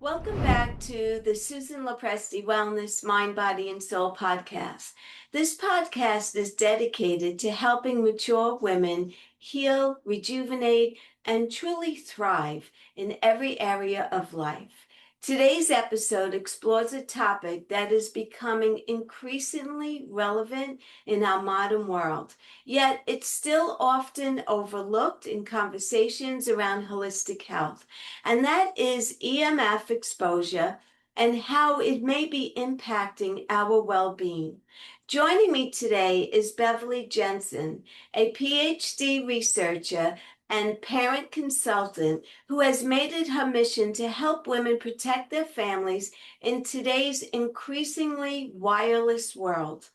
Welcome back to the Susan LoPresti Wellness Mind, Body, and Soul podcast. This podcast is dedicated to helping mature women heal, rejuvenate, and truly thrive in every area of life. Today's episode explores a topic that is becoming increasingly relevant in our modern world, yet it's still often overlooked in conversations around holistic health, and that is EMF exposure and how it may be impacting our well being. Joining me today is Beverly Jensen, a PhD researcher and parent consultant who has made it her mission to help women protect their families in today's increasingly wireless world.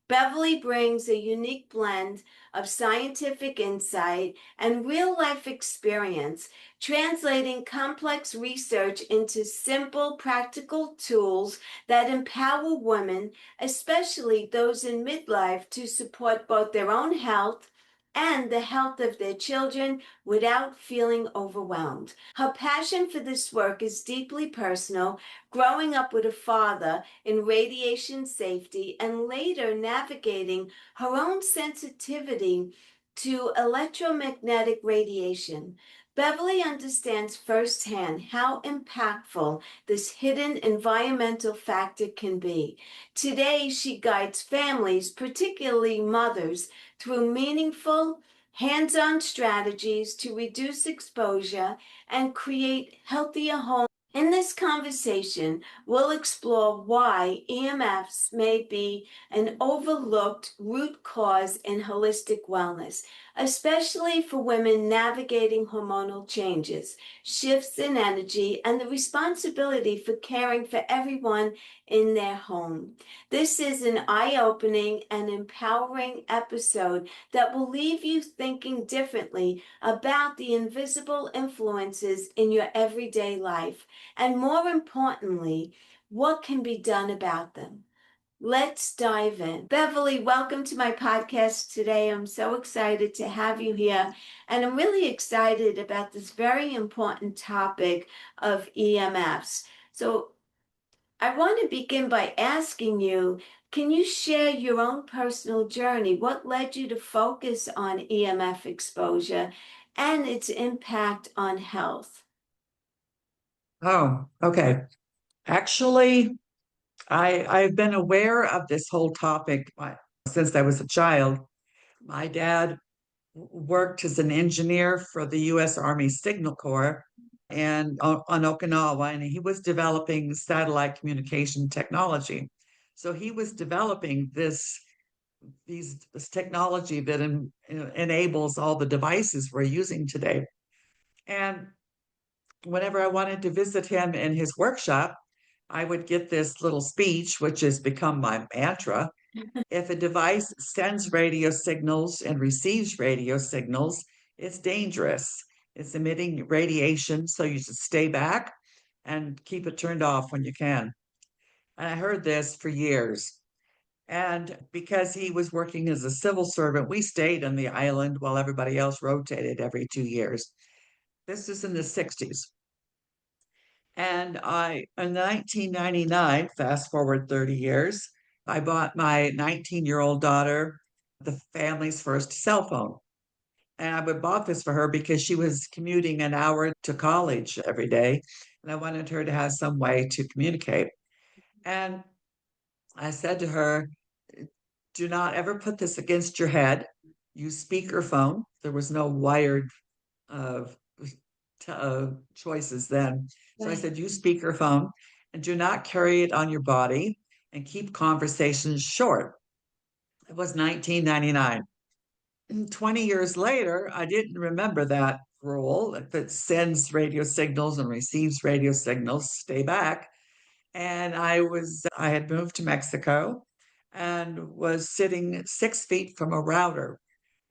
Beverly brings a unique blend of scientific insight and real life experience, translating complex research into simple, practical tools that empower women, especially those in midlife, to support both their own health and the health of their children without feeling overwhelmed. Her passion for this work is deeply personal, growing up with a father in radiation safety and later navigating her own sensitivity to electromagnetic radiation. Beverly understands firsthand how impactful this hidden environmental factor can be. Today, she guides families, particularly mothers, through meaningful, hands on strategies to reduce exposure and create healthier homes. In this conversation, we'll explore why EMFs may be an overlooked root cause in holistic wellness, especially for women navigating hormonal changes, shifts in energy, and the responsibility for caring for everyone in their home. This is an eye-opening and empowering episode that will leave you thinking differently about the invisible influences in your everyday life, and more importantly, what can be done about them. Let's dive in. Beverly, welcome to my podcast today. I'm so excited to have you here, and I'm really excited about this very important topic of EMFs. So, I want to begin by asking you, can you share your own personal journey? What led you to focus on EMF exposure and its impact on health? Oh, okay. Actually, I've been aware of this whole topic since I was a child. My dad worked as an engineer for the U.S. Army Signal Corps and on Okinawa, and he was developing satellite communication technology. So he was developing this technology that enables all the devices we're using today. And whenever I wanted to visit him in his workshop, I would get this little speech, which has become my mantra. If a device sends radio signals and receives radio signals, it's dangerous. It's emitting radiation, so you should stay back and keep it turned off when you can. And I heard this for years. And because he was working as a civil servant, we stayed on the island while everybody else rotated every 2 years. This is in the 60s. And in 1999, fast forward 30 years, I bought my 19-year-old daughter the family's first cell phone. And I bought this for her because she was commuting an hour to college every day. And I wanted her to have some way to communicate. And I said to her, do not ever put this against your head. Use speakerphone. There was no wired uh, choices then. So I Right. said, use speakerphone and do not carry it on your body and keep conversations short. It was 1999. 20 years later, I didn't remember that rule. If it sends radio signals and receives radio signals, stay back. And I had moved to Mexico and was sitting 6 feet from a router,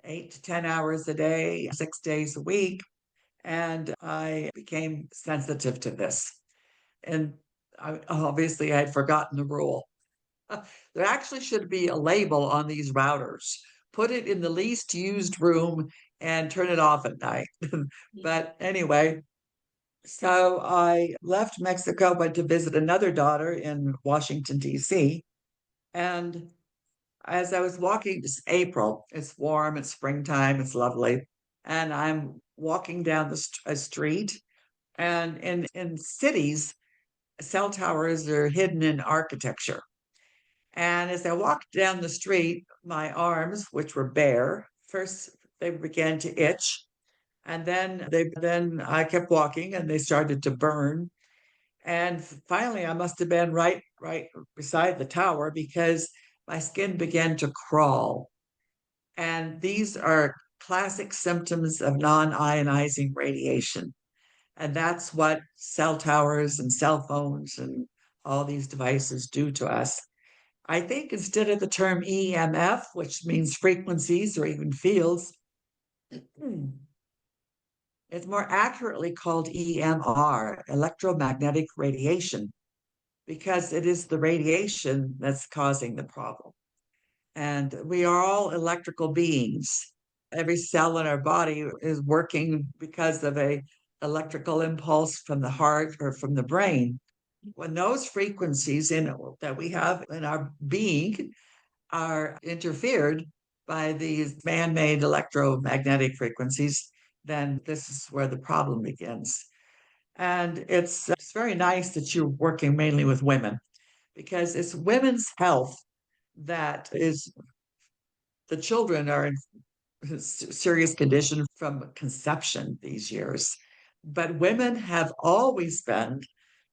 8 to 10 hours a day, 6 days a week. And I became sensitive to this. And obviously, I had forgotten the rule. There actually should be a label on these routers. Put it in the least used room and turn it off at night. But anyway, So I left Mexico, went to visit another daughter in Washington, D.C. And as I was walking, it's April, it's warm, it's springtime, it's lovely. And I'm walking down a street. And in cities, cell towers are hidden in architecture. And as I walked down the street, my arms, which were bare, first they began to itch. And then I kept walking and they started to burn. And finally I must have been right beside the tower because my skin began to crawl. And these are classic symptoms of non-ionizing radiation. And that's what cell towers and cell phones and all these devices do to us. I think instead of the term EMF, which means frequencies or even fields, it's more accurately called EMR, electromagnetic radiation, because it is the radiation that's causing the problem. And we are all electrical beings. Every cell in our body is working because of a electrical impulse from the heart or from the brain. When those frequencies that we have in our being are interfered by these man-made electromagnetic frequencies, then this is where the problem begins. And it's very nice that you're working mainly with women because it's women's health that is the children are in serious condition from conception these years. But women have always been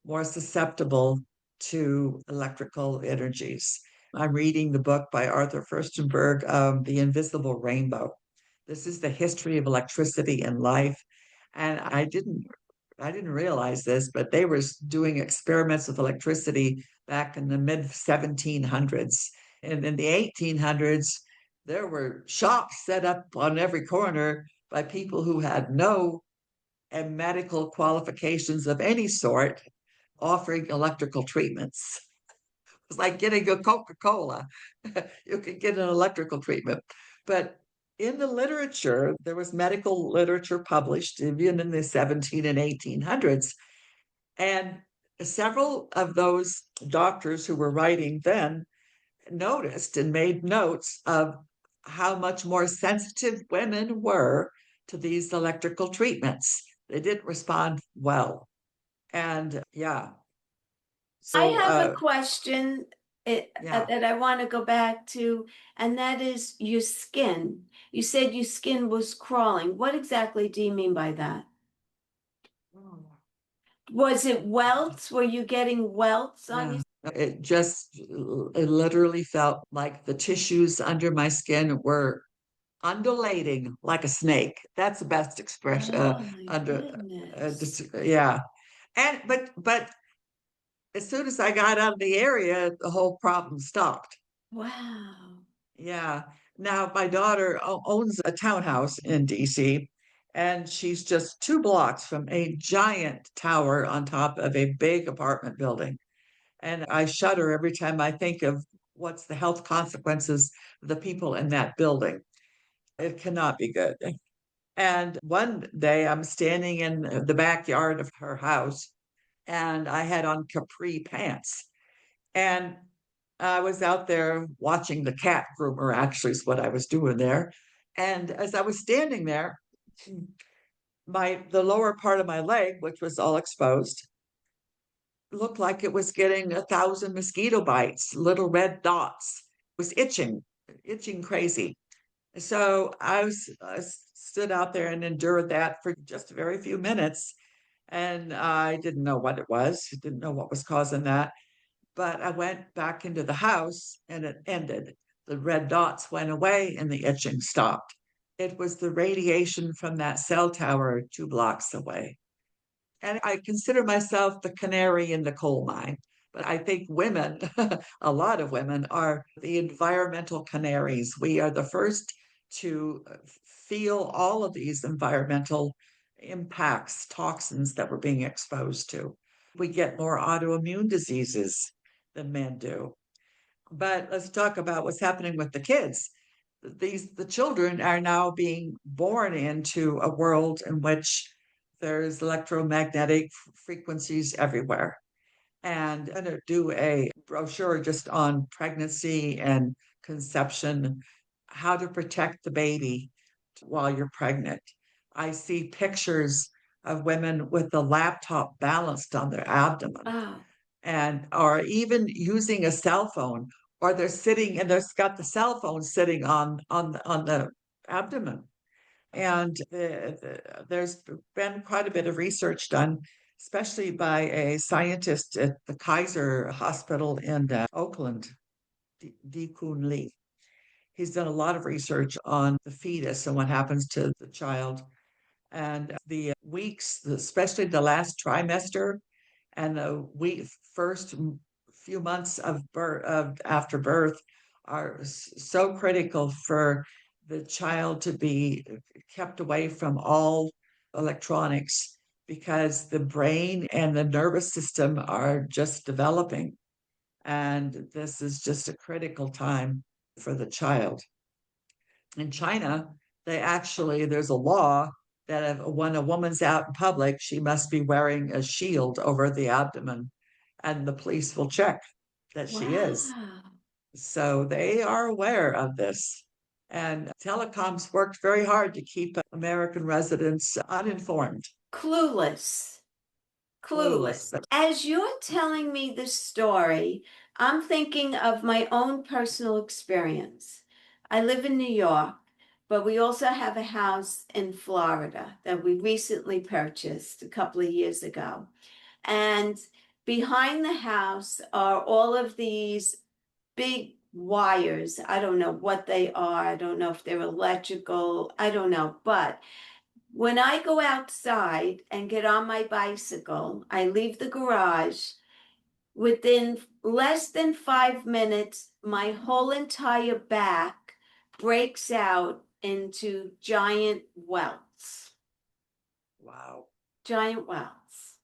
more susceptible to electrical energies. I'm reading the book by Arthur Furstenberg, The Invisible Rainbow. This is the history of electricity in life. And I didn't realize this, but they were doing experiments with electricity back in the mid 1700s. And in the 1800s, there were shops set up on every corner by people who had no medical qualifications of any sort offering electrical treatments. It's like getting a Coca Cola. You could get an electrical treatment. But in the literature, there was medical literature published even in the 17 and 1800s. And several of those doctors who were writing then noticed and made notes of how much more sensitive women were to these electrical treatments. They didn't respond well. And yeah, I so have a question yeah. that I want to go back to, and that is your skin. You said your skin was crawling. What exactly do you mean by that? Was it welts? Were you getting welts on Yeah, your? it literally felt like the tissues under my skin were undulating like a snake. That's the best expression. Oh my Under, goodness. yeah, and but as soon as I got out of the area, the whole problem stopped. Wow. Yeah. Now my daughter owns a townhouse in DC, and she's just 2 blocks from a giant tower on top of a big apartment building. And I shudder every time I think of what's the health consequences of the people in that building. It cannot be good. And one day I'm standing in the backyard of her house and I had on capri pants. And I was out there watching the cat groomer, actually, is what I was doing there. And as I was standing there, the lower part of my leg, which was all exposed, looked like it was getting 1,000 mosquito bites, little red dots. It was itching crazy. So I stood out there and endured that for just a very few minutes. And I didn't know what it was, didn't know what was causing that. But I went back into the house and it ended. The red dots went away and the itching stopped. It was the radiation from that cell tower 2 blocks away. And I consider myself the canary in the coal mine. But I think women, a lot of women, are the environmental canaries. We are the first to feel all of these environmental impacts, toxins that we're being exposed to. We get more autoimmune diseases than men do. But let's talk about what's happening with the kids. The children are now being born into a world in which There's electromagnetic frequencies everywhere. And I'm going to do a brochure just on pregnancy and conception, how to protect the baby while you're pregnant. I see pictures of women with the laptop balanced on their abdomen Oh, and are even using a cell phone, or they're sitting and they've got the cell phone sitting on the abdomen. And there's been quite a bit of research done, especially by a scientist at the Kaiser Hospital in Oakland, D. Kun Lee. He's done a lot of research on the fetus and what happens to the child. And the weeks, especially the last trimester and the first few months of birth, after birth, are so critical for the child to be kept away from all electronics because the brain and the nervous system are just developing. And this is just a critical time for the child. In China, there's a law that when a woman's out in public, she must be wearing a shield over the abdomen, and the police will check that she is. wow. So they are aware of this. And telecoms worked very hard to keep American residents uninformed, Clueless. clueless. Clueless. But As you're telling me this story, I'm thinking of my own personal experience. I live in New York, but we also have a house in Florida that we recently purchased a couple of years ago. And behind the house are all of these big wires. I don't know what they are. I don't know if they're electrical. I don't know. But when I go outside and get on my bicycle, I leave the garage. Within less than 5 minutes, my whole entire back breaks out into giant welts. wow. Giant welts.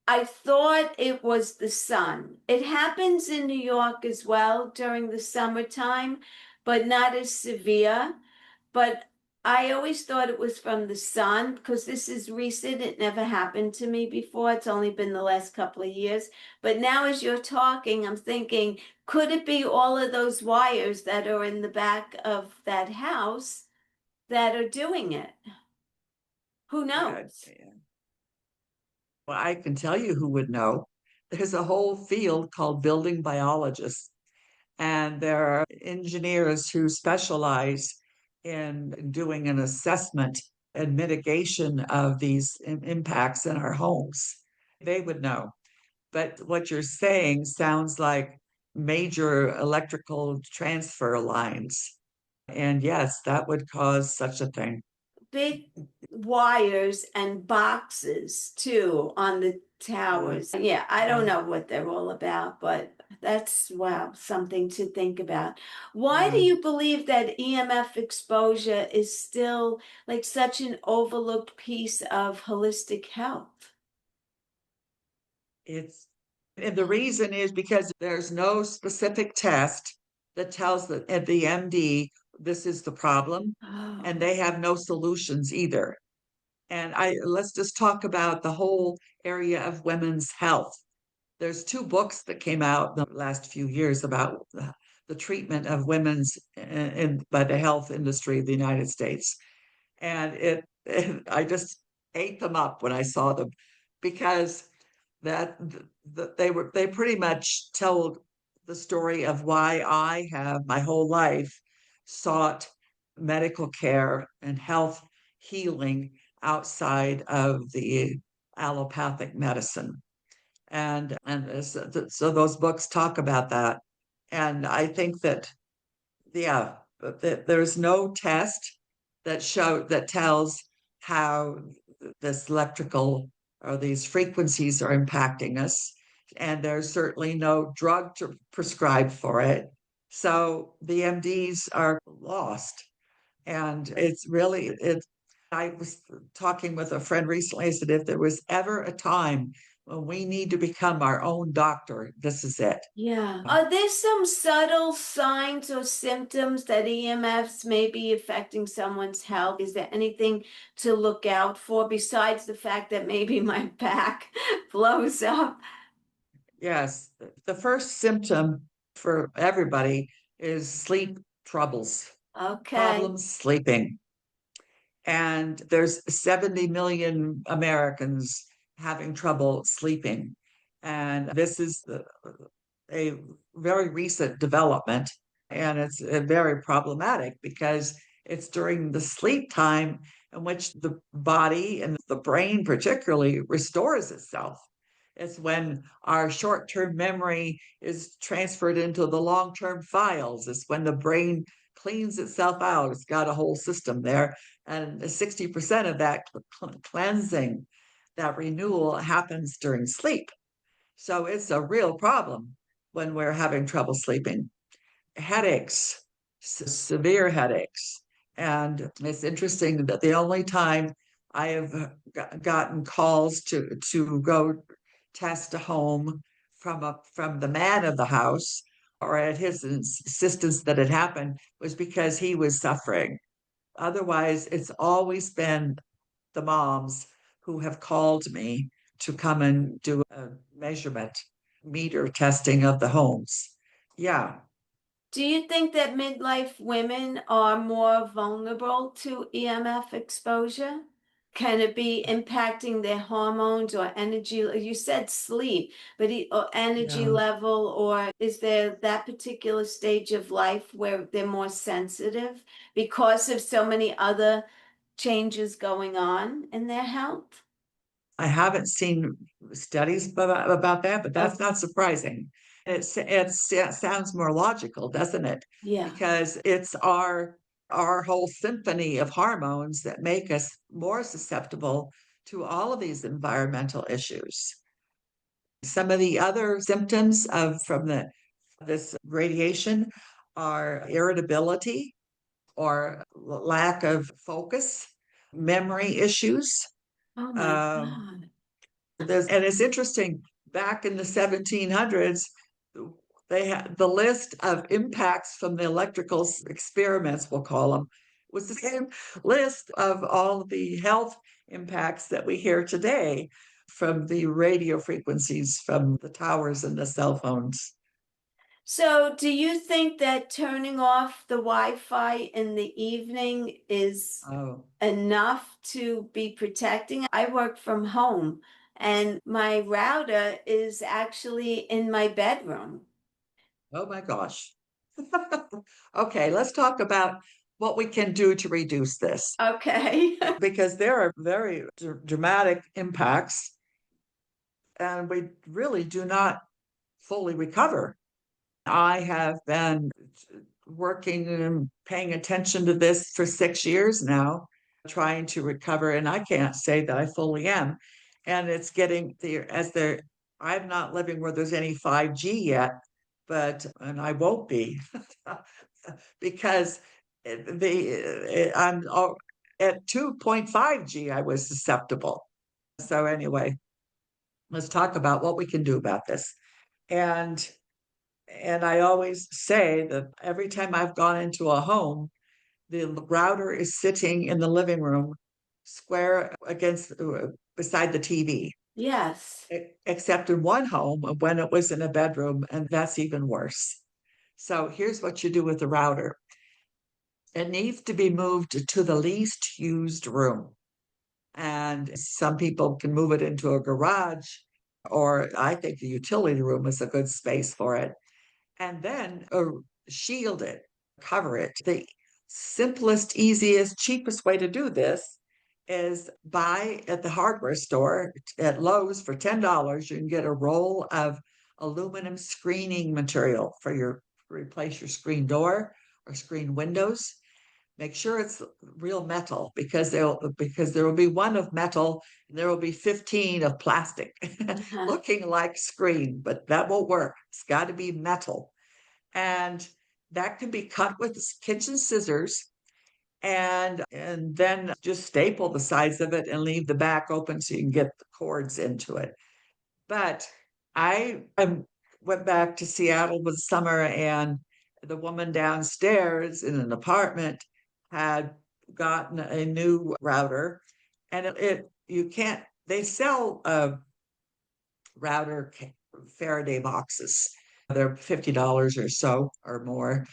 I thought it was the sun. It happens in New York as well during the summertime, but not as severe. But I always thought it was from the sun because this is recent. It never happened to me before. It's only been the last couple of years. But now, as you're talking, I'm thinking, could it be all of those wires that are in the back of that house that are doing it? Who Yeah, knows? yeah. Well, I can tell you who would know. There's a whole field called building biologists, and there are engineers who specialize in doing an assessment and mitigation of these impacts in our homes. They would know. But what you're saying sounds like major electrical transfer lines. And yes, that would cause such a thing. Big wires and boxes too on the Yeah. towers. Yeah, I don't Yeah. know what they're all about, but that's, wow, something to think about. Why do Yeah. you believe that EMF exposure is still like such an overlooked piece of holistic health? It's and the reason is because there's no specific test that tells the MD this is the problem, and Oh, they have no solutions either. And I let's just talk about the whole area of women's health. There's two books that came out in the last few years about the treatment of women's by the health industry of the United States. And I just ate them up when I saw them because that they pretty much told the story of why I have my whole life sought medical care and health healing outside of the allopathic medicine. And so those books talk about that. And I think that yeah, that there's no test that tells how this electrical or these frequencies are impacting us, and there's certainly no drug to prescribe for it. So the MDs are lost, and it's really it. I was talking with a friend recently. I said if there was ever a time we need to become our own doctor. This is it. Yeah. Are there some subtle signs or symptoms that EMFs may be affecting someone's health? Is there anything to look out for besides the fact that maybe my back blows up? Yes, the first symptom for everybody is sleep troubles, Okay. problems sleeping. And there's 70 million Americans having trouble sleeping. And this is a very recent development. And it's very problematic because it's during the sleep time in which the body and the brain, particularly, restores itself. It's when our short term memory is transferred into the long term files. It's when the brain cleans itself out. It's got a whole system there. And 60% of that cleansing, that renewal happens during sleep. So it's a real problem when we're having trouble sleeping. Headaches, severe headaches. And it's interesting that the only time I have gotten calls to go test a home from the man of the house or at his insistence that it happened was because he was suffering. Otherwise, it's always been the moms who have called me to come and do a measurement, meter testing of the homes. Yeah, Do you think that midlife women are more vulnerable to EMF exposure? Can it be impacting their hormones or energy? You said sleep, but or energy yeah. level, or is there that particular stage of life where they're more sensitive because of so many other changes going on in their health? I haven't seen studies about that, but Oh, that's not surprising. It sounds more logical, doesn't it? yeah. Because it's our whole symphony of hormones that make us more susceptible to all of these environmental issues. Some of the other symptoms of from the this radiation are irritability or lack of focus, memory issues. Oh my Um, God. and it's interesting, back in the 1700s, they had the list of impacts from the electrical experiments, we'll call them, was the same list of all the health impacts that we hear today from the radio frequencies from the towers and the cell phones. So, do you think that turning off the Wi-Fi in the evening is Oh, enough to be protecting? I work from home and my router is actually in my bedroom. oh my gosh. Okay, let's talk about what we can do to reduce this Okay. because there are very dramatic impacts and we really do not fully recover. I have been working and paying attention to this for 6 years now, trying to recover, and I can't say that I fully am. And it's getting there as there. I'm not living where there's any 5G yet, but and I won't be because I'm at 2.5G. I was susceptible. So anyway, let's talk about what we can do about this. And and I always say that every time I've gone into a home, the router is sitting in the living room, square against beside the TV. Yes. Except in one home when it was in a bedroom, and that's even worse. So here's what you do with the router. It needs to be moved to the least used room. And some people can move it into a garage, or I think the utility room is a good space for it. And then shield it, cover it. The simplest, easiest, cheapest way to do this is buy at the hardware store at Lowe's for $10. You can get a roll of aluminum screening material for your replace your screen door or screen windows. Make sure it's real metal because there will be one of metal and there will be 15 of plastic Uh-huh. looking like screen, but that won't work. It's got to be metal. And that can be cut with kitchen scissors and then just staple the sides of it and leave the back open so you can get the cords into it. But I went back to Seattle with summer, and the woman downstairs in an apartment had gotten a new router, and it you can't. They sell router Faraday boxes. They're $50 or so or more,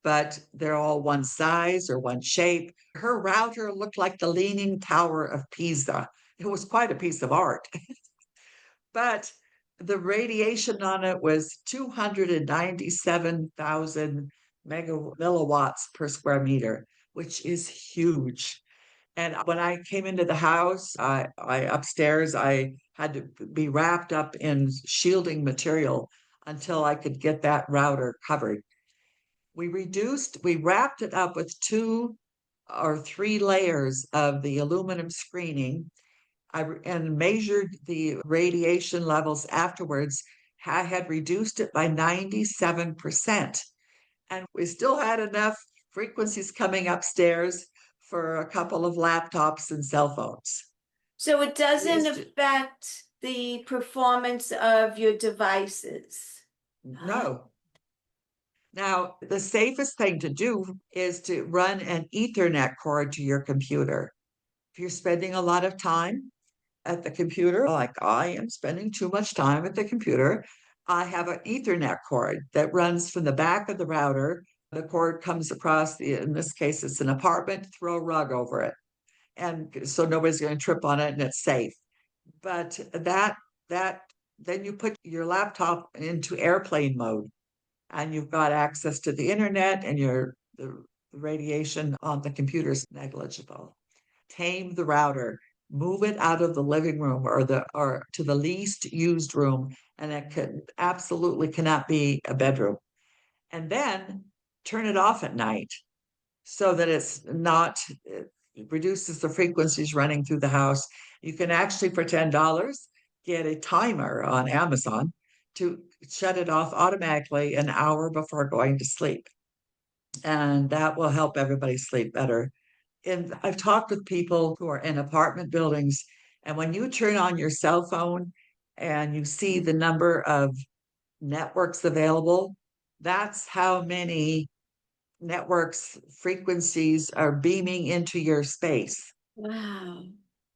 but they're all one size or one shape. Her router looked like the Leaning Tower of Pisa. It was quite a piece of art, but the radiation on it was 297,000 milliwatts per square meter, which is huge. And when I came into the house, I upstairs, I had to be wrapped up in shielding material until I could get that router covered. We wrapped it up with 2 or 3 layers of the aluminum screening. And measured the radiation levels afterwards. I had reduced it by 97%. And we still had enough frequencies coming upstairs for a couple of laptops and cell phones. So it doesn't Is affect the performance of your devices. Huh? no. Now, the safest thing to do is to run an Ethernet cord to your computer. If you're spending a lot of time at the computer, like I am spending too much time at the computer, I have an Ethernet cord that runs from the back of the router. The cord comes across in this case, it's an apartment, throw a rug over it. And so nobody's going to trip on it and it's safe. But that, then you put your laptop into airplane mode and you've got access to the internet and the radiation on the computer is negligible. Tame the router, move it out of the living room or to the least used room, and it can absolutely cannot be a bedroom. And then turn it off at night so that it reduces the frequencies running through the house. You can actually, for $10, get a timer on Amazon to shut it off automatically an hour before going to sleep. And that will help everybody sleep better. And I've talked with people who are in apartment buildings, and when you turn on your cell phone and you see the number of networks available, that's how many networks frequencies are beaming into your space. Wow.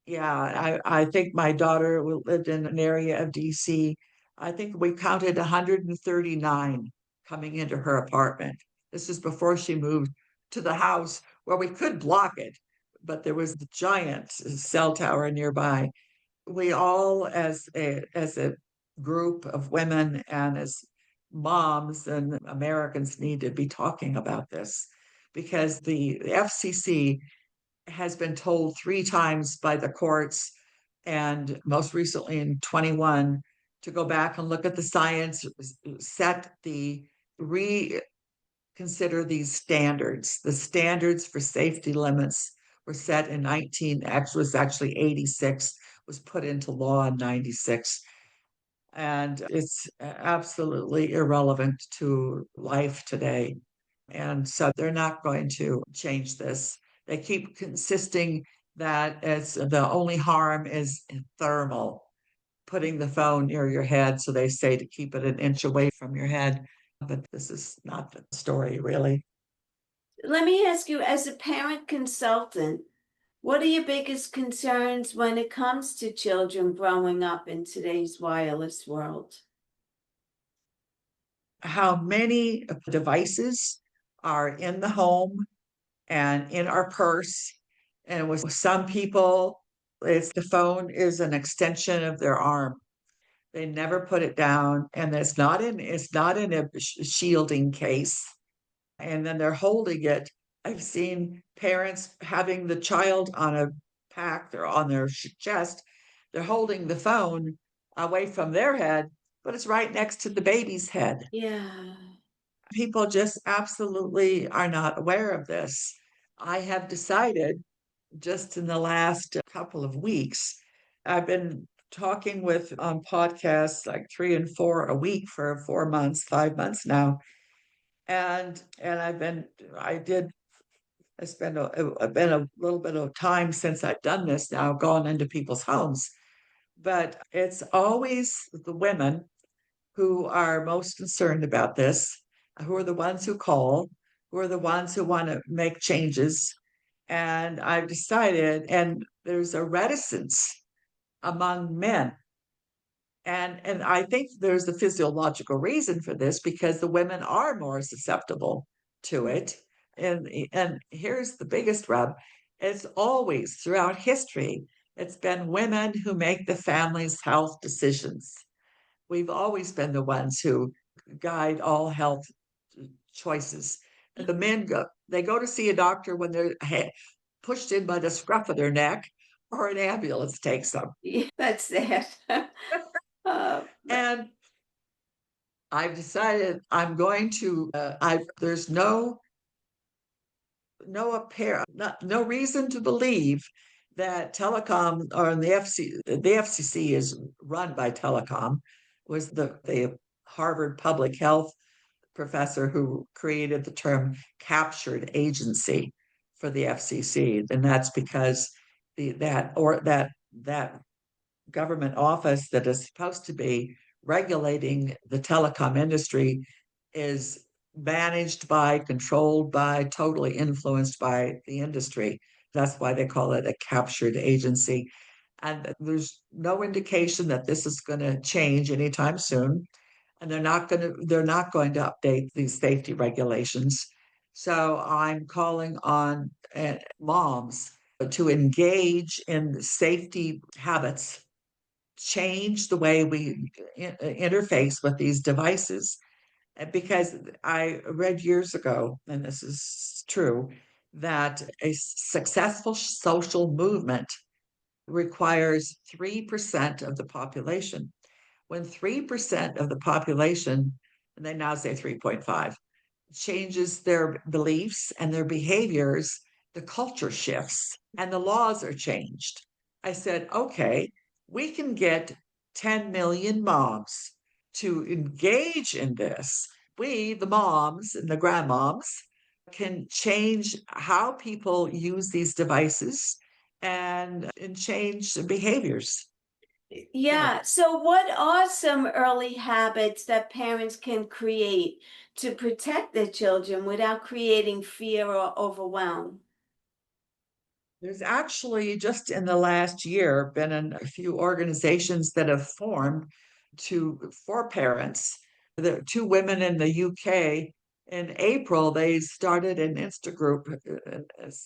Yeah, I think my daughter lived in an area of DC. I think we counted 139 coming into her apartment. This is before she moved to the house where we could block it, but there was the giant cell tower nearby. We all, as a group of women and as moms and Americans, need to be talking about this because the FCC has been told 3 times by the courts, and most recently in 21, to go back and look at the science, set the reconsider these standards. The standards for safety limits were set in 19, actually was actually 86, was put into law in 96. And it's absolutely irrelevant to life today. And so they're not going to change this. They keep insisting that it's the only harm is thermal, putting the phone near your head. So they say to keep it an inch away from your head. But this is not the story, really. Let me ask you, as a parent consultant, what are your biggest concerns when it comes to children growing up in today's wireless world? How many devices are in the home and in our purse? And with some people, it's the phone is an extension of their arm. They never put it down, and it's not in a shielding case. And then they're holding it. I've seen parents having the child on a pack, they're on their chest, they're holding the phone away from their head, but it's right next to the baby's head. Yeah. People just absolutely are not aware of this. I have decided just in the last couple of weeks, I've been talking with on podcasts like 3 and 4 a week for 4 months, 5 months now. And I've been a little bit of time since I've done this now, gone into people's homes. but it's always the women who are most concerned about this, who are the ones who call, who are the ones who want to make changes. And I've decided, and there's a reticence among men. And I think there's a physiological reason for this because the women are more susceptible to it. And here's the biggest rub. It's always throughout history, it's been women who make the family's health decisions. We've always been the ones who guide all health choices. The men go to see a doctor when they're pushed in by the scruff of their neck, or an ambulance takes them. Yeah, that's that. But And I've decided I'm going to. There's no reason to believe that telecom or the FCC is run by telecom. Was the Harvard public health professor who created the term captured agency for the FCC, and that's because that government office that is supposed to be regulating the telecom industry is managed by, controlled by, totally influenced by the industry. That's why they call it a captured agency. And there's no indication that this is going to change anytime soon. And they're not going to update these safety regulations. So I'm calling on moms to engage in safety habits, change the way we interface with these devices. Because I read years ago, and this is true, that a successful social movement requires 3% of the population. When 3% of the population, and they now say 3.5, changes their beliefs and their behaviors, the culture shifts and the laws are changed. I said, okay, we can get 10 million moms to engage in this. We, the moms and the grandmoms, can change how people use these devices and change behaviors. So yeah, so what are some early habits that parents can create to protect their children without creating fear or overwhelm? there's actually just in the last year been a few organizations that have formed for parents. The two women in the UK in April, they started an Insta group.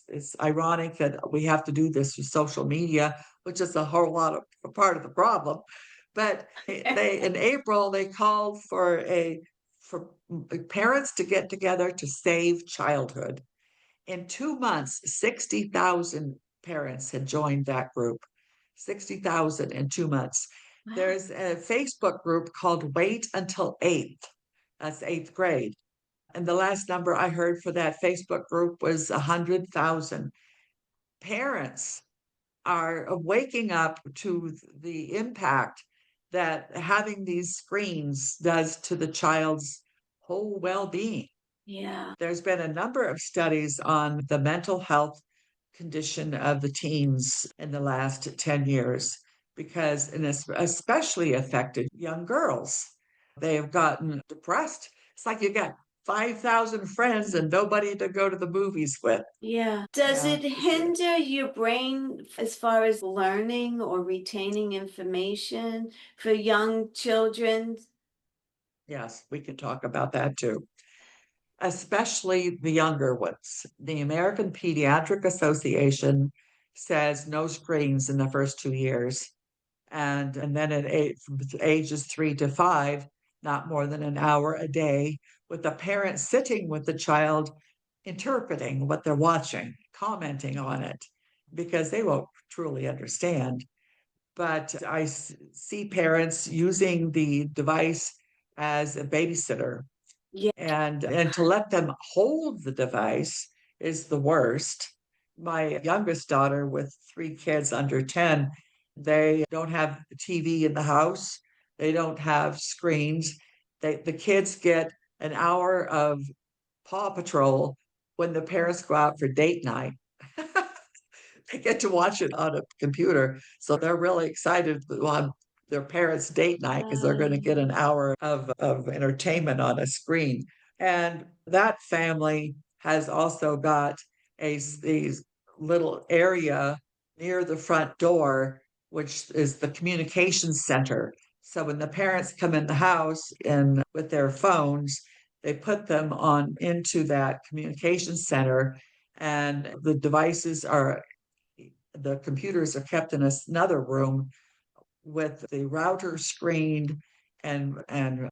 It's ironic that we have to do this with social media, which is a whole lot of a part of the problem. But they in April they called for parents to get together to save childhood. In 2 months, 60,000 parents had joined that group. 60,000 in 2 months. Wow. There's a Facebook group called Wait Until Eighth. That's eighth grade. And the last number I heard for that Facebook group was 100,000. Parents are waking up to the impact that having these screens does to the child's whole well being. Yeah. There's been a number of studies on the mental health condition of the teens in the last 10 years because and it's especially affected young girls. They have gotten depressed. It's like you got 5,000 friends and nobody to go to the movies with. Yeah. Does Yeah, it hinder your brain as far as learning or retaining information for young children? yes, we can talk about that too, especially the younger ones. The American Pediatric Association says no screens in the first 2 years. And then from ages 3 to 5, not more than an hour a day, with the parent sitting with the child, interpreting what they're watching, commenting on it, because they won't truly understand. But I see parents using the device as a babysitter, Yeah. and to let them hold the device is the worst. My youngest daughter with 3 kids under 10, they don't have TV in the house. They don't have screens. The kids get an hour of Paw Patrol when the parents go out for date night. they get to watch it on a computer. So they're really excited on their parents' date night because they're going to get an Um, hour of entertainment on a screen. And that family has also got these little area near the front door, which is the communication center. So when the parents come in the house and with their phones, they put them on into that communication center, and the computers are kept in another room with the router screened, and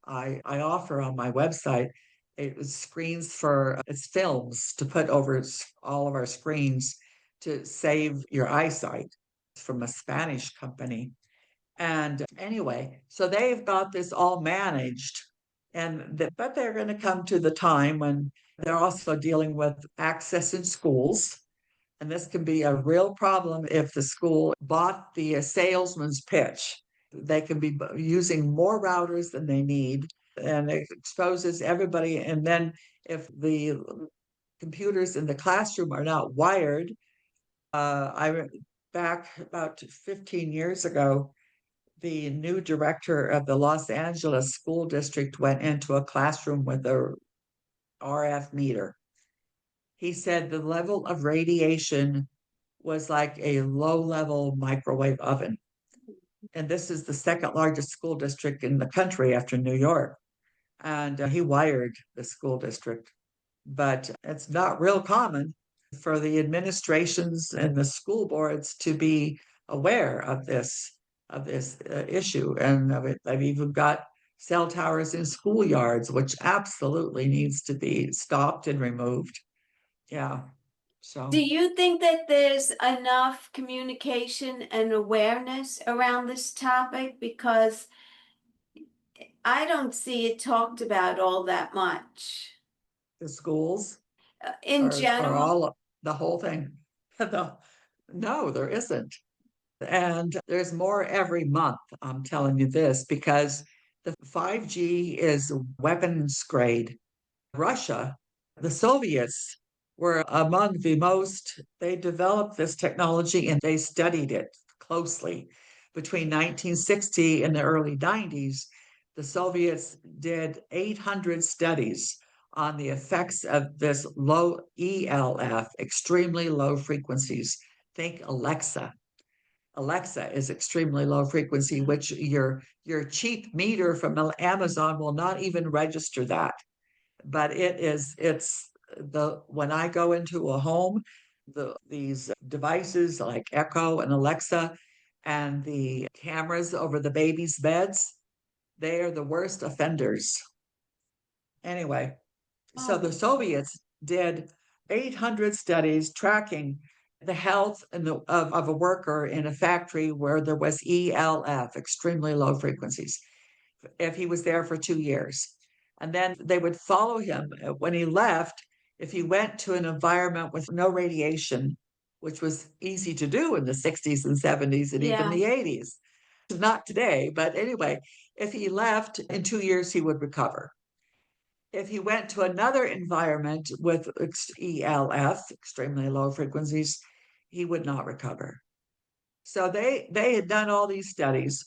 I offer on my website it screens for it's films to put over all of our screens to save your eyesight. It's from a Spanish company. And anyway, so they've got this all managed, but they're going to come to the time when they're also dealing with access in schools. And this can be a real problem if the school bought the salesman's pitch. They can be using more routers than they need, and it exposes everybody. And then if the computers in the classroom are not wired, I back about 15 years ago, the new director of the Los Angeles school district went into a classroom with a RF meter. He said the level of radiation was like a low level microwave oven. And this is the second largest school district in the country after New York. And he wired the school district. But it's not real common for the administrations and the school boards to be aware of this issue. And I've even got cell towers in schoolyards, which absolutely needs to be stopped and removed. Yeah. do So you think that there's enough communication and awareness around this topic? Because I don't see it talked about all that much. the schools In are general, all the whole thing. No, no, there isn't. And there's more every month. I'm telling you this because the 5G is weapons grade. Russia, the Soviets were among the most, they developed this technology and they studied it closely. Between 1960 and the early 90s, the Soviets did 800 studies on the effects of this low ELF, extremely low frequencies. Think Alexa. Alexa is extremely low frequency, which your cheap meter from Amazon will not even register that. But it's the when I go into a home, these devices like Echo and Alexa and the cameras over the babies' beds, they are the worst offenders. Anyway, so the oh, Soviets did 800 studies tracking the health of a worker in a factory where there was ELF, extremely low frequencies, if he was there for 2 years. And then they would follow him when he left. If he went to an environment with no radiation, which was easy to do in the 60s and 70s and even yeah. the 80s, not today, but anyway, if he left in 2 years, he would recover. If he went to another environment with ELF, extremely low frequencies, he would not recover. So they had done all these studies.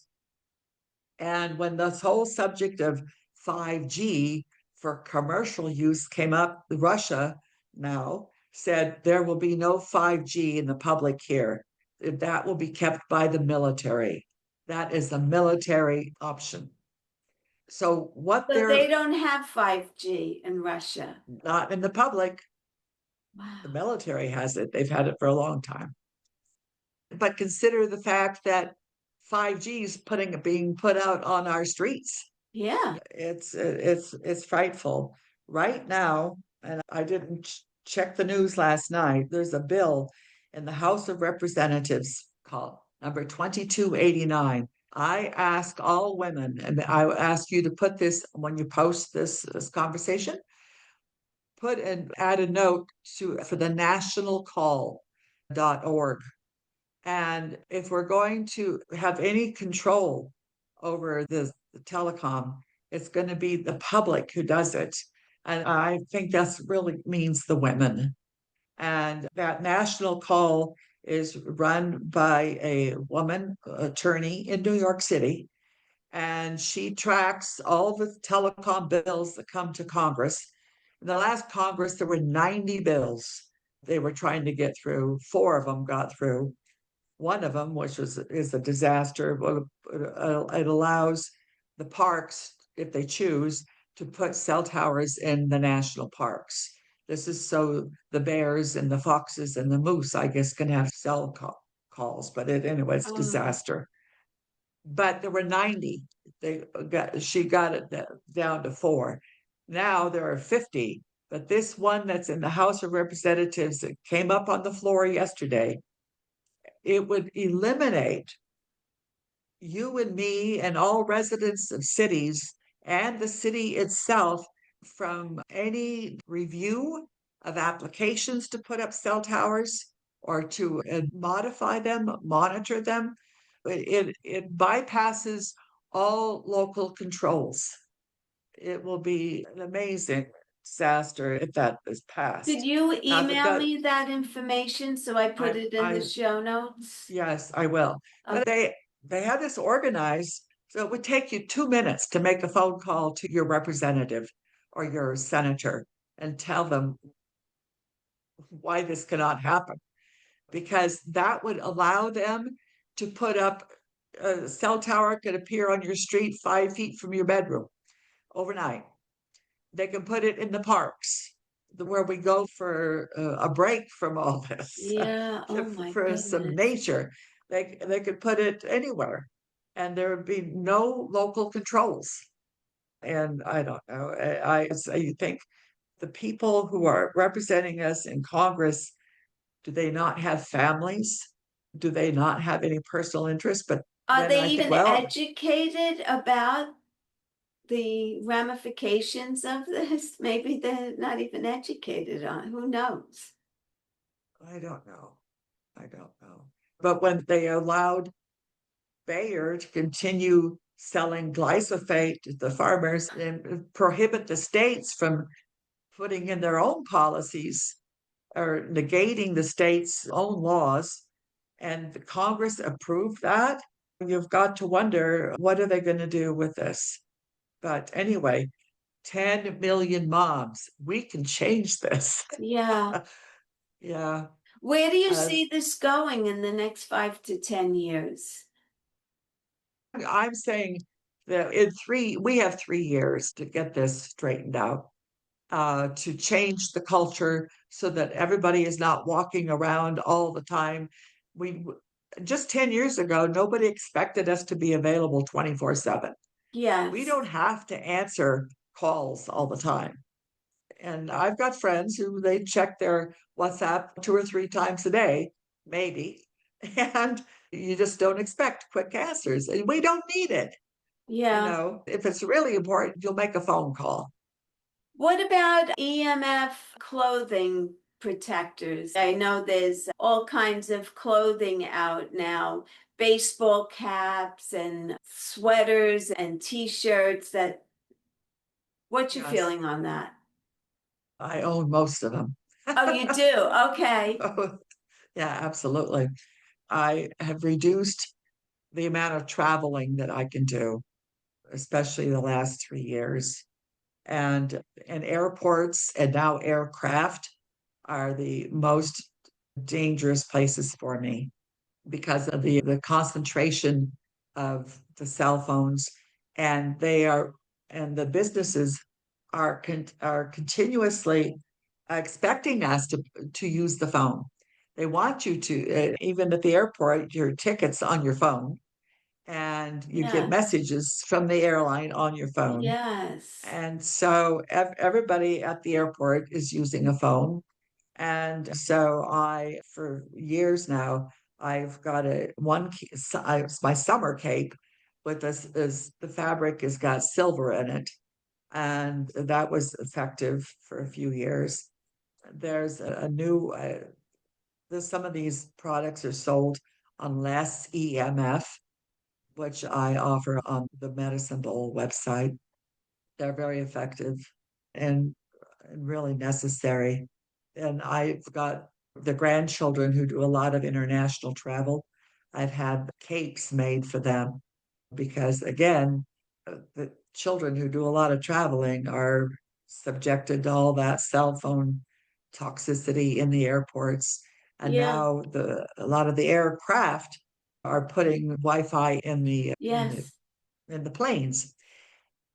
And when this whole subject of 5G for commercial use came up, Russia now said there will be no 5G in the public here. That will be kept by the military. That is a military option. So what So they they're don't have 5G in Russia. not in the public, the Wow. military has it. They've had it for a long time. But consider the fact that 5G is being put out on our streets. Yeah. It's frightful right now. And I didn't check the news last night. There's a bill in the House of Representatives called number 2289. I ask all women, and I ask you to put this when you post this conversation, put and add a note for the nationalcall.org. And if we're going to have any control over the telecom, it's going to be the public who does it. And I think that's really means the women. And that national call is run by a woman attorney in New York City, and she tracks all the telecom bills that come to Congress. In the last Congress, there were 90 bills they were trying to get through. Four of them got through. One of them, which is a disaster, it allows the parks, if they choose, to put cell towers in the national parks. This is so the bears and the foxes and the moose, I guess, can have calls. But anyway, it's Oh, disaster. But there were 90. She got it down to four. Now there are 50. But this one that's in the House of Representatives that came up on the floor yesterday, it would eliminate you and me and all residents of cities and the city itself from any review of applications to put up cell towers or to modify them, monitor them. It bypasses all local controls. It will be an amazing disaster if that is could passed. you Now email that me that information so I put it in the I show notes? yes, I will. Okay. But they had this organized, so it would take you 2 minutes to make a phone call to your representative or your senator and tell them why this cannot happen, because that would allow them to put up a cell tower could appear on your street 5 feet from your bedroom overnight. They can put it in the parks where we go for a break from all this, Yeah, oh my for some goodness. nature. They could put it anywhere, and there would be no local controls. And I don't know. I think the people who are representing us in Congress, do they not have families? Do they not have any personal interest? But Are then they I think, even well, educated about the ramifications of this? Maybe they're not even educated on, who knows? I don't know. I don't know. But when they allowed Bayer to continue selling glyphosate to the farmers and prohibit the states from putting in their own policies or negating the state's own laws. And the Congress approved that. You've got to wonder, what are they going to do with this? But anyway, 10 million moms, we can change this. Yeah. Yeah. Where do you Uh, see this going in the next 5 to 10 years? I'm saying that we have 3 years to get this straightened out, to change the culture so that everybody is not walking around all the time. We just 10 years ago, nobody expected us to be available 24/7. We Yes. don't have to answer calls all the time. And I've got friends who they check their WhatsApp 2 or 3 times a day, maybe. And you just don't expect quick answers. And we don't need it. Yeah. If it's really important, you'll make a phone call. What about EMF clothing protectors? I know there's all kinds of clothing out now, baseball caps and sweaters and t-shirts that what's your Yes, feeling on that? I own most of them. Oh, you do? Okay. Yeah, absolutely. I have reduced the amount of traveling that I can do, especially the last 3 years. And airports and now aircraft are the most dangerous places for me because of the concentration of the cell phones, and the businesses are continuously expecting us to use the phone. They want you to, even at the airport, your tickets on your phone, and you get Yes. messages from the airline on your phone. Yes. And so everybody at the airport is using a phone. And so for years now, I've got it's my summer cape with this, the fabric has got silver in it. And that was effective for a few years. There's a new, some of these products are sold on less EMF, which I offer on the Medicine Bowl website. They're very effective and really necessary. And I've got the grandchildren who do a lot of international travel, I've had capes made for them because, again, the children who do a lot of traveling are subjected to all that cell phone toxicity in the airports. And Yeah. now a lot of the aircraft are putting Wi-Fi Yes. in the planes.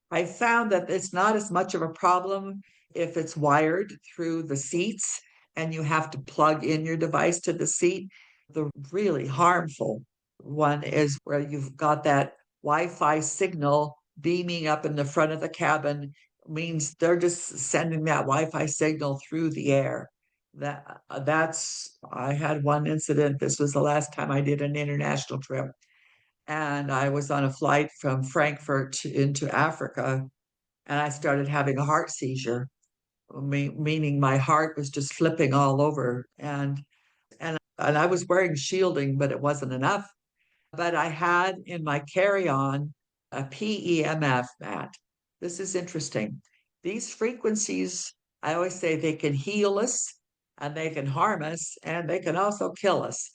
I found that it's not as much of a problem if it's wired through the seats and you have to plug in your device to the seat. The really harmful one is where you've got that Wi-Fi signal beaming up in the front of the cabin, means they're just sending that Wi-Fi signal through the air. That's I had one incident. This was the last time I did an international trip, and I was on a flight from Frankfurt into Africa, and I started having a heart seizure, meaning my heart was just flipping all over, and I was wearing shielding, but it wasn't enough. But I had in my carry-on a PEMF mat. This is interesting. These frequencies, I always say they can heal us and they can harm us and they can also kill us.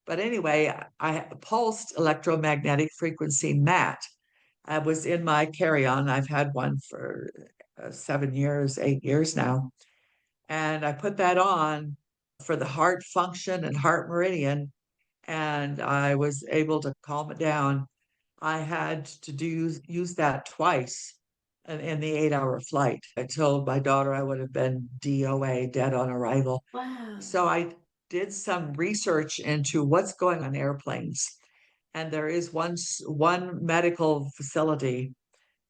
But anyway, I pulsed electromagnetic frequency mat. I was in my carry-on. I've had one for 7 years, 8 years now. And I put that on for the heart function and heart meridian, and I was able to calm it down. I had to use that twice in the 8 hour flight. I told my daughter I would have been DOA, dead on arrival. Wow. So I did some research into what's going on airplanes. And there is one medical facility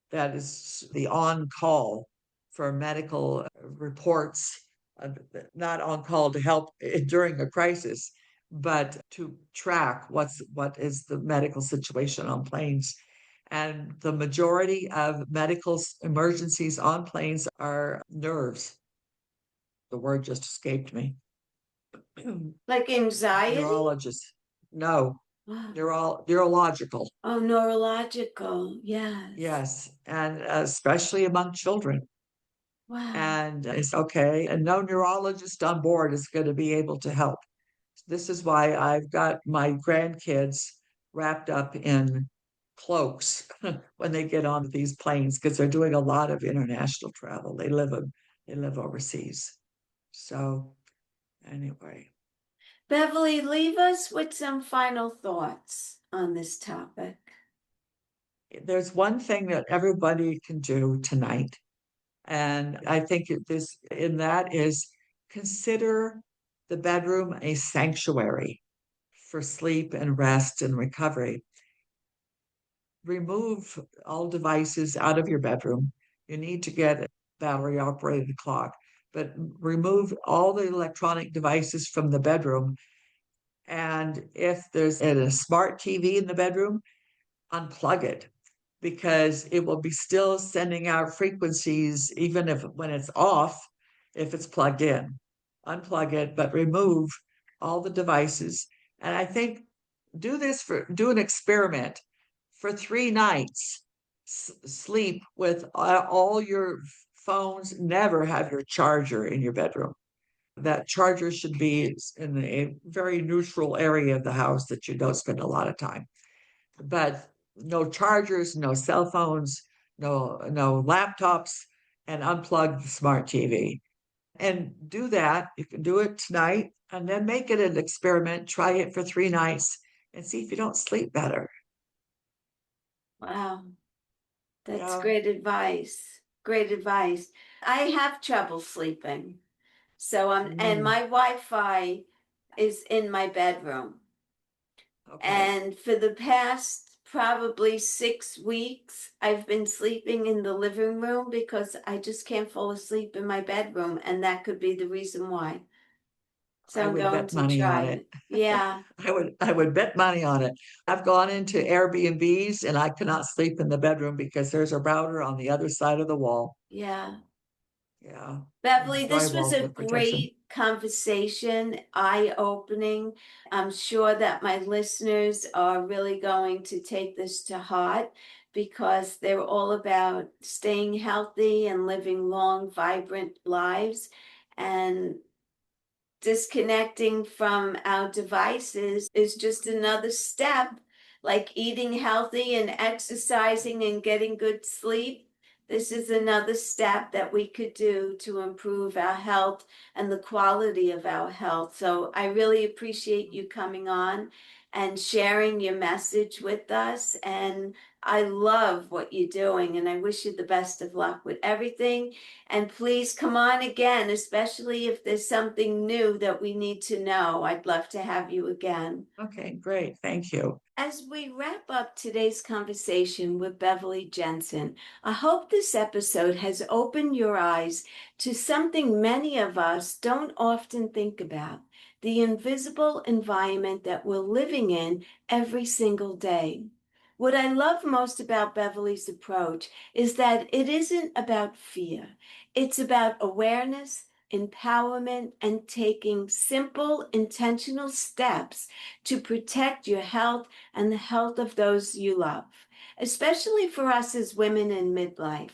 that is the on call for medical reports, uh, not on call to help during a crisis, but to track what is the medical situation on planes. And the majority of medical emergencies on planes are nerves. The word just escaped me. Like anxiety? Neurologist. No, Wow. neurological. Oh, neurological. Yes. Yes, and especially among children. Wow. And it's okay. And no neurologist on board is going to be able to help. This is why I've got my grandkids wrapped up in cloaks when they get onto these planes because they're doing a lot of international travel. They live overseas. So anyway, Beverly, leave us with some final thoughts on this topic. there's one thing that everybody can do tonight. And I think this in that is consider the bedroom a sanctuary for sleep and rest and recovery. Remove all devices out of your bedroom. You need to get a battery operated clock, but remove all the electronic devices from the bedroom. And if there's a smart TV in the bedroom, unplug it because it will be still sending out frequencies even if when it's off, if it's plugged in. Unplug it, but remove all the devices. And I think do an experiment for 3 nights. Sleep with all your phones. Never have your charger in your bedroom. That charger should be in a very neutral area of the house that you don't spend a lot of time. But no chargers, no cell phones, no laptops, and unplug the smart TV. And do that. You can do it tonight and then make it an experiment. Try it for 3 nights and see if you don't sleep better. Wow. That's Yeah. great advice. Great advice. I have trouble sleeping. So and Mm, my Wi-Fi is in my bedroom. okay. And for the past probably 6 weeks, I've been sleeping in the living room because I just can't fall asleep in my bedroom, and that could be the reason why. So I I'm would going bet to money try on it. it. Yeah, I would bet money on it. I've gone into Airbnbs and I cannot sleep in the bedroom because there's a router on the other side of the wall. yeah. Yeah. And the Beverly, this was drywall's a with protection. great conversation, eye-opening. I'm sure that my listeners are really going to take this to heart because they're all about staying healthy and living long, vibrant lives. And Disconnecting from our devices is just another step, like eating healthy and exercising and getting good sleep. This is another step that we could do to improve our health and the quality of our health. So I really appreciate you coming on and sharing your message with us. And I love what you're doing, and I wish you the best of luck with everything. And please come on again, especially if there's something new that we need to know. I'd love to have you again. Okay, great. Thank you. As we wrap up today's conversation with Beverly Jensen, I hope this episode has opened your eyes to something many of us don't often think about: the invisible environment that we're living in every single day. What I love most about Beverly's approach is that it isn't about fear, it's about awareness, empowerment, and taking simple, intentional steps to protect your health and the health of those you love, especially for us as women in midlife.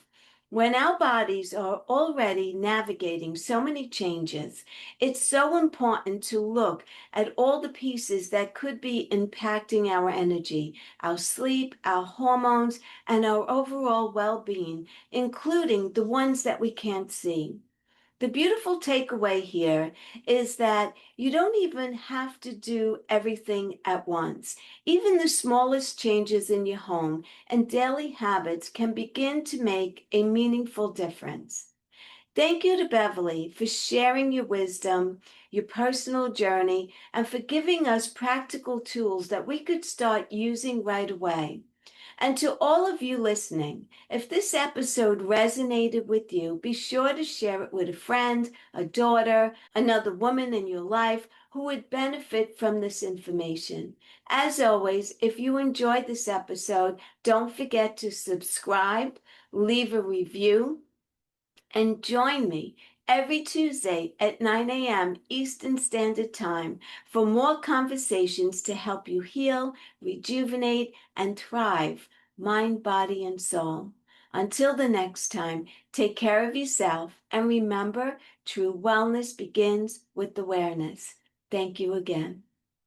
When our bodies are already navigating so many changes, it's so important to look at all the pieces that could be impacting our energy, our sleep, our hormones, and our overall well being, including the ones that we can't see. The beautiful takeaway here is that you don't even have to do everything at once. Even the smallest changes in your home and daily habits can begin to make a meaningful difference. Thank you to Beverly for sharing your wisdom, your personal journey, and for giving us practical tools that we could start using right away. And to all of you listening, if this episode resonated with you, be sure to share it with a friend, a daughter, another woman in your life who would benefit from this information. As always, if you enjoyed this episode, don't forget to subscribe, leave a review, and join me every Tuesday at 9 a.m. Eastern Standard Time for more conversations to help you heal, rejuvenate, and thrive, mind, body, and soul. Until the next time, take care of yourself and remember, true wellness begins with awareness. Thank you again.